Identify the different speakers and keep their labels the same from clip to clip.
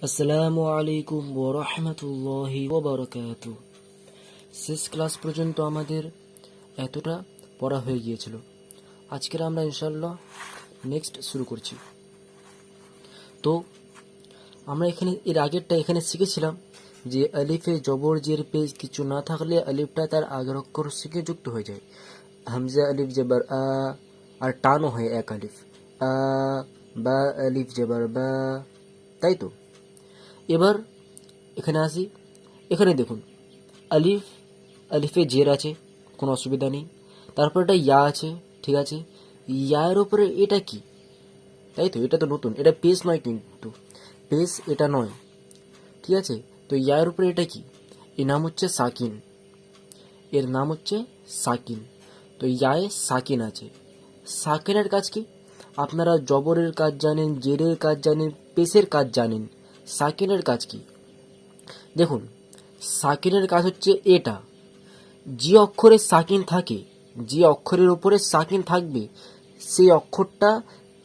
Speaker 1: আসসালামু আলাইকুম ওয়া রাহমাতুল্লাহি ওয়া বারাকাতুহু। শেষ ক্লাস পর্যন্ত আমাদের এতটা পড়া হয়ে গিয়েছিল। আজকের আমরা ইনশাআল্লাহ নেক্সট শুরু করছি। তো আমরা এর আগেরটা শিখেছিলাম যে আলিফে জবর জের পেশ কিছু না থাকলে আলিফটা তার আগের অক্ষরের সঙ্গে যুক্ত হয়ে যায়। হামজা আলিফ জবর আ, আর টানও হয় এক আলিফ আ, বা আলিফ জবর বা, তাই তো। এবার এখানে আসি। এখানে দেখুন আলিফে জের আছে, কোনো অসুবিধা নেই। তারপর একটা ইয়া আছে, ঠিক আছে। ইয়ার উপরে এটা কি, তাই তো, এটা তো নতুন, এটা পেস নয়, কিন্তু পেস এটা নয়, ঠিক আছে। তো ইয়ার উপরে এটা কি, এর নাম হচ্ছে সাকিন, এর নাম হচ্ছে সাকিন। তো ইয়ায় সাকিন আছে। সাকিনের কাজ কি? আপনারা জবরের কাজ জানেন, জেরের কাজ জানেন, পেসের কাজ জানেন। সাকিনের কাজ কি দেখুন। সাকিনের কাজ হচ্ছে এটা, যে অক্ষরে সাকিন থাকে, যে অক্ষরের উপরে সাকিন থাকবে, সেই অক্ষরটা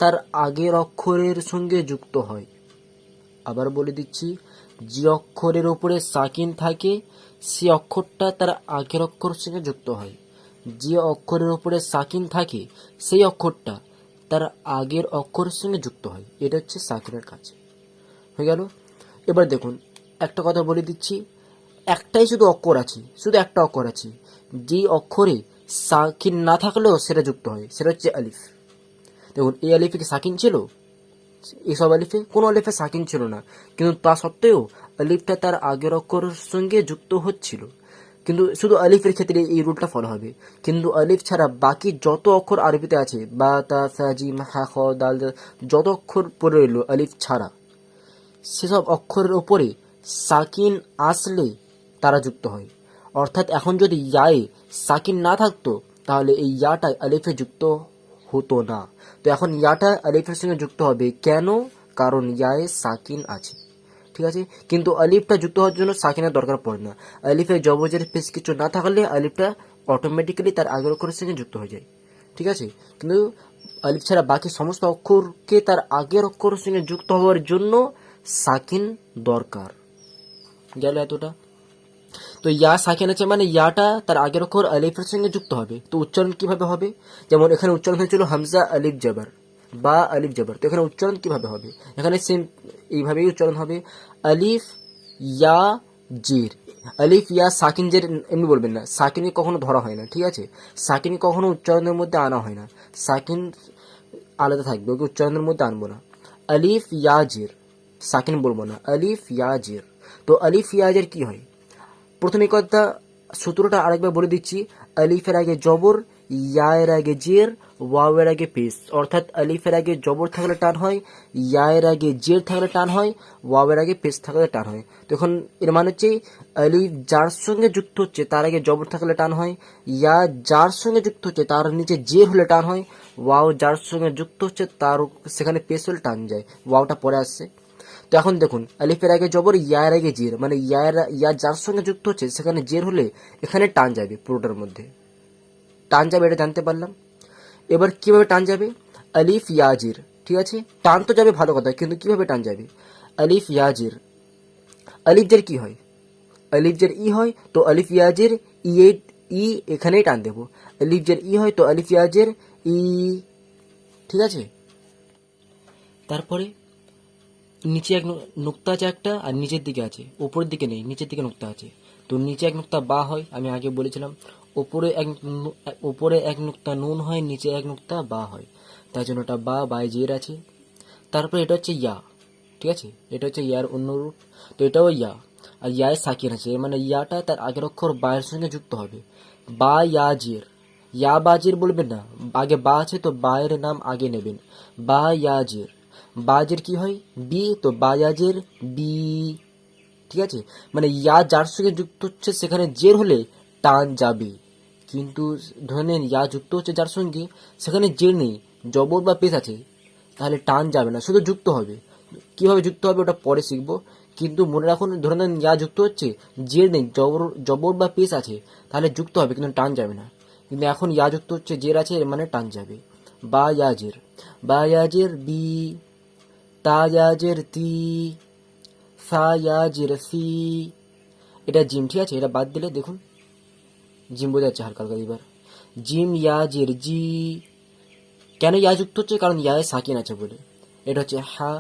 Speaker 1: তার আগের অক্ষরের সঙ্গে যুক্ত হয়। আবার বলে দিচ্ছি, যে অক্ষরের উপরে সাকিন থাকে, সেই অক্ষরটা তার আগের অক্ষরের সঙ্গে যুক্ত হয়। যে অক্ষরের উপরে সাকিন থাকে, সেই অক্ষরটা তার আগের অক্ষরের সঙ্গে যুক্ত হয়। এটা হচ্ছে সাকিনের কাজ। হয়ে গেল। এবার দেখুন, একটা কথা বলে দিচ্ছি, একটাই শুধু অক্ষর আছে, শুধু একটা অক্ষর আছে, যেই অক্ষরে সাকিন না থাকলেও সেটা যুক্ত হয়, সেটা হচ্ছে আলিফ। দেখুন, এই আলিফে কি সাকিন ছিল? এইসব আলিফে কোনো আলিফে সাকিন ছিল না, কিন্তু তা সত্ত্বেও আলিফটা তার আগের অক্ষরের সঙ্গে যুক্ত হচ্ছিল। কিন্তু শুধু আলিফের ক্ষেত্রে এই রুলটা ফলো হবে। কিন্তু আলিফ ছাড়া বাকি যত অক্ষর আরবিতে আছে, বা তা সা জিম হা খ দাল, যত অক্ষর পড়ে রইল আলিফ ছাড়া, সেসব অক্ষরের ওপরে সাকিন আসলে তারা যুক্ত হয়। অর্থাৎ এখন যদি ইয়ায়ে সাকিন না থাকতো, তাহলে এই ইয়াটা আলিফে যুক্ত হতো না। তো এখন ইয়াটা আলিফের সঙ্গে যুক্ত হবে। কেন? কারণ ইয়ায়ে সাকিন আছে, ঠিক আছে। কিন্তু আলিফটা যুক্ত হওয়ার জন্য সাকিনের দরকার পড়ে না। আলিফে জবজের পেশ কিছু না থাকলে আলিফটা অটোমেটিক্যালি তার আগের অক্ষরের সঙ্গে যুক্ত হয়ে যায়, ঠিক আছে। কিন্তু আলিফ ছাড়া বাকি সমস্ত অক্ষরকে তার আগের অক্ষরের সঙ্গে যুক্ত হওয়ার জন্য সাকিন দরকার। গেল এতটা। তো ইয়া সাকিন আছে মানে ইয়াটা তার আগের অক্ষর আলিফের সঙ্গে যুক্ত হবে। তো উচ্চারণ কিভাবে হবে? যেমন এখানে উচ্চারণ হয়েছিল হামজা আলিফ জবর বা আলিফ জবর। তো এখানে উচ্চারণ কিভাবে হবে? এখানে সেম এইভাবেই উচ্চারণ হবে, আলিফ ইয়া জির। আলিফ ইয়া সাকিন জের এমনি বলবেন না, সাকিনকে কখনো ধরা হয় না, ঠিক আছে। সাকিনকে কখনো উচ্চারণের মধ্যে আনা হয় না, সাকিন আলাদা থাকবে, ওকে উচ্চারণের মধ্যে আনবো না। আলিফ ইয়া জির, সাকিন বলবো না, আলিফ ইয়া জির। তো আলিফ ইয়া জির কি হয়? প্রথমে কথা, সূত্রটা আরেকবার বলে দিচ্ছি। আলিফের আগে জবর, ইয়ায়ের আগে জের, ওয়াওয়ের আগে পেশ। অর্থাৎ আলিফের আগে জবর থাকলে টান হয়, ইয়ায়ের আগে জের থাকলে টান হয়, ওয়াওয়ের আগে পেশ থাকলে টান হয়। তখন এর মানে হচ্ছে আলিফ যার সঙ্গে যুক্ত হচ্ছে তার আগে জবর থাকলে টান হয়, ইয়া যার সঙ্গে যুক্ত হচ্ছে তার নিচে জের হলে টান হয়, ওয়াও যার সঙ্গে যুক্ত হচ্ছে তার সেখানে পেশ হলে টান যায়, ওয়াওটা পরে আসছে। তো এখন দেখুন, আলিফের আগে জবর, ইয়ার আগে জের, মানে ইয়া যার সঙ্গে যুক্ত হচ্ছে সেখানে জের হলে এখানে টান যাবে, পুরোটার মধ্যে টান যাবে, এটা জানতে পারলাম। এবার কিভাবে টান যাবে? আলিফ ইয়াজির, ঠিক আছে। টান তো যাবে, ভালো কথা, কিন্তু কিভাবে টান যাবে? আলিফ ইয়াজির, আলিফ জের কি হয়? আলিফ জের ই হয়, তো আলিফ ইয়াজির ই এখানেই টান দেবো। আলিফ জের ই হয়, তো আলিফ ইয়াজির ই, ঠিক আছে। তারপরে নিচে এক নুক্তা আছে একটা, আর নিচের দিকে আছে, উপরের দিকে নেই, নিচের দিকে নুক্তা আছে। তো নিচে এক নুক্তা বা হয়, আমি আগে বলেছিলাম। উপরে এক নুক্তা নুন হয়, নিচে এক নুক্তা বা হয়, তাই জন্য এটা বাই জের আছে। তারপরে এটা হচ্ছে ইয়া, ঠিক আছে, এটা হচ্ছে ইয়ার অন্য রূপ। তো এটাও ইয়া, আর ইয়ায় সাকিন আছে, মানে ইয়াটা তার আগের অক্ষর বায়ের সঙ্গে যুক্ত হবে। বা ইয়া জের, ইয়া বা জের বলবেন না, আগে বা আছে তো বায়ের নাম আগে নেবেন। বা ইয়া জের, বাজের কি হয়? বি, তো বায়াজের বি, ঠিক আছে। মানে ইয়া যার সঙ্গে যুক্ত হচ্ছে সেখানে জের হলে টান যাবে। কিন্তু ধরে নেন ইয়া যুক্ত হচ্ছে যার সঙ্গে, সেখানে জের নেই, জবর বা পেশ আছে, তাহলে টান যাবে না, শুধু যুক্ত হবে। কিভাবে যুক্ত হবে ওটা পরে শিখবো। কিন্তু মনে রাখুন, ধরে নেন ইয়া যুক্ত হচ্ছে, জের নেই, জবর বা পেশ আছে, তাহলে যুক্ত হবে কিন্তু টান যাবে না। কিন্তু এখন ইয়া যুক্ত হচ্ছে, জের আছে, এর মানে টান যাবে। বা ইয়াজের, বা ইয়াজের বি, তাজাজের তি, সা ইয়া জের সি, এটা জিম, ঠিক আছে, এটা বাদ দিলে দেখুন জিম বোঝা যাচ্ছে হালকা হালকা। এবার জিম ইয়া জের জি, কেন ইয়া যুক্ত হচ্ছে, কারণ ইয়ায় সাকিন আছে বলে। এটা হচ্ছে হা,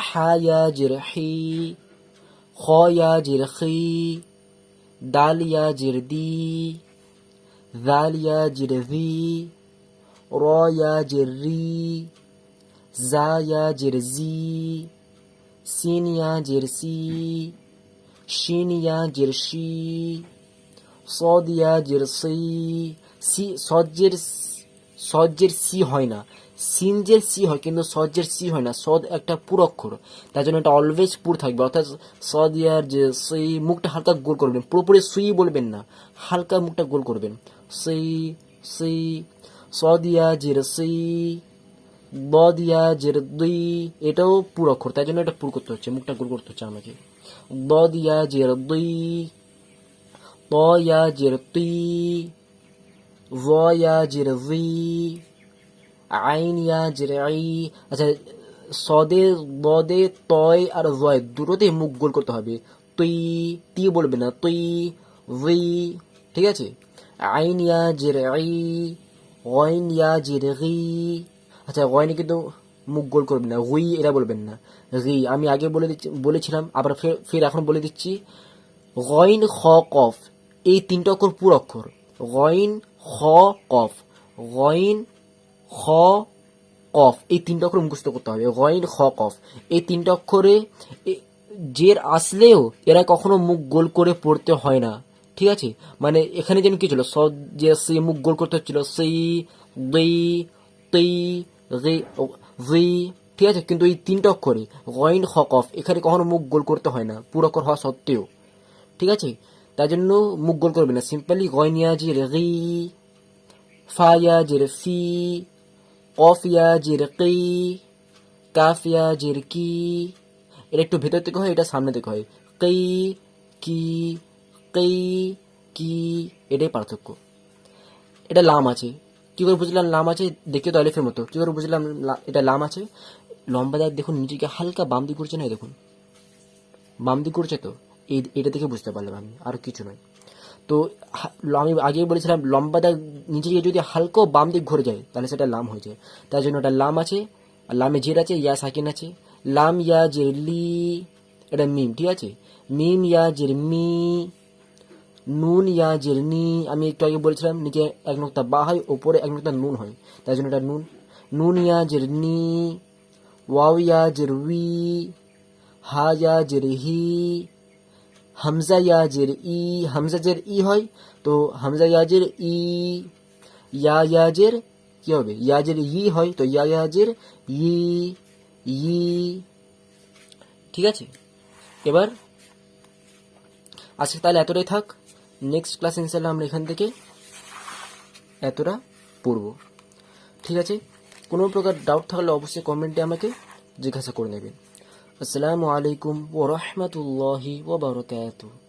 Speaker 1: হা ইয়া জের হি, খ ইয়া জের খি, দাল ইয়া জের দি, জাল ইয়া জের জি, র ইয়া জের রি, জা ইয়া জের জি, সিন ইয়া জের সি, শিন ইয়া জের শি, সদ ইয়া জের সি, সি সজ্জের সি হয় না, সিনজের সি হয়, কিন্তু সজ্জের সি হয় না। সদ একটা পুর অক্ষর, তাই জন্য এটা অলওয়েজ পুর থাকবে। অর্থাৎ সদ ইয়ার যে সি, মুখটা হালকা গোল করবেন, পুরোপুরি সুই বলবেন না, হালকা মুখটা গোল করবেন। সি সি, সদ ইয়া জের সি, দ দিয়া জের দুই, এটাও পুর অক্ষর, তাই জন্য এটা পুর করতে হচ্ছে, মুখটা গোল করতে হচ্ছে আমাকে। দ দিয়া জের দুই, ত ইয়া জের তুই, জ ইয়া জের জি, আইন ইয়া জের আই। আচ্ছা, সদে, দদে, তয় আর জয় দুটোতে মুখ গোল করতে হবে। তুই, তি বলবে না, তুই, জি, ঠিক আছে। আইন ইয়া জের আই, গইন ইয়া জের গি। আচ্ছা, গয়নে কিন্তু মুখ গোল করবে না, গুই এটা বলবেন না, রি। আমি আগে বলেছিলাম, আবার ফের এখন বলে দিচ্ছি। গইন খ কফ, এই তিনটা অক্ষর পুরো অক্ষর। গইন খ কফ, গইন খ কফ, এই তিনটা অক্ষর মুখস্থ করতে হবে। গইন খ কফ, এই তিনটা অক্ষরে জের আসলেও এরা কখনো মুখ গোল করে পড়তে হয় না, ঠিক আছে। মানে এখানে যেন কি ছিল, সদ যে সে মুখ গোল করতে হচ্ছিল, সেই দুই তুই জি, ঠিক আছে, কিন্তু এই তিনটা অক্ষরে গইন খ কফ এখানে কখনো মুখ গোল করতে হয় না, পুরো অক্ষর হওয়া সত্ত্বেও, ঠিক আছে। তাই জন্য মুখ গোল করবে না, সিম্পলি গইন ইয়া জের গি, ফা ইয়া জের ফি, কফ ইয়া জের কি, কাফ ইয়া জের কি। এটা একটু ভেতর থেকে হয়, এটা সামনে থেকে হয়। কি কি কি কি, এটাই পার্থক্য। এটা লাম আছে, কি করে বুঝলাম লাম আছে, দেখতে তো আলিফের মতো, কি করে বুঝলাম এটা লাম আছে। লম্বা দাগ দেখুন নিচেকে হালকা বাম দিক করছে না, দেখুন বাম দিক করছে, তো এটা দেখে বুঝতে পারলাম আমি, আর কিছু নয়। তো আমি আগেই বলেছিলাম লম্বা দাগ নিচে গিয়ে যদি হালকা বাম দিক ঘুরে যায় তাহলে সেটা লাম হয়ে যায়, তাই জন্য এটা লাম আছে। আর লামে জের আছে, ইয়া সাকিন আছে। লাম ইয়া জের লি, এটা মিম, ঠিক আছে। মিম ইয়া জের মি, নুন ইয়া জের নি। আমি একটু আগে বলেছিলাম নিচে এক নোক্তা বা হয়, ওপরে এক নোক্তা নুন হয়, তাই জন্য এটা নুন। নুন ইয়া জের নি, ওয়াও ইয়া জের উই, হা ইয়া জের হি, হামজা ইয়া জের ই। হামজা জের ই হয়, তো হামজা ইয়া জের ই। ইয়া ইয়াজের কি হবে, ইয়াজের ই হয়, তো ইয়া ইয়াজের ই, ই, ঠিক আছে। এবার আজকে তাহলে এতটাই থাক, নেক্সট ক্লাস ইনশাল্লাহ আমরা এখান থেকে এতটা পড়ব, ঠিক আছে। কোনো প্রকার ডাউট থাকলে অবশ্যই কমেন্টে আমাকে জিজ্ঞাসা করে নেবেন। আসসালামু আলাইকুম ওয়া রাহমাতুল্লাহি ওয়া বারাকাতুহু।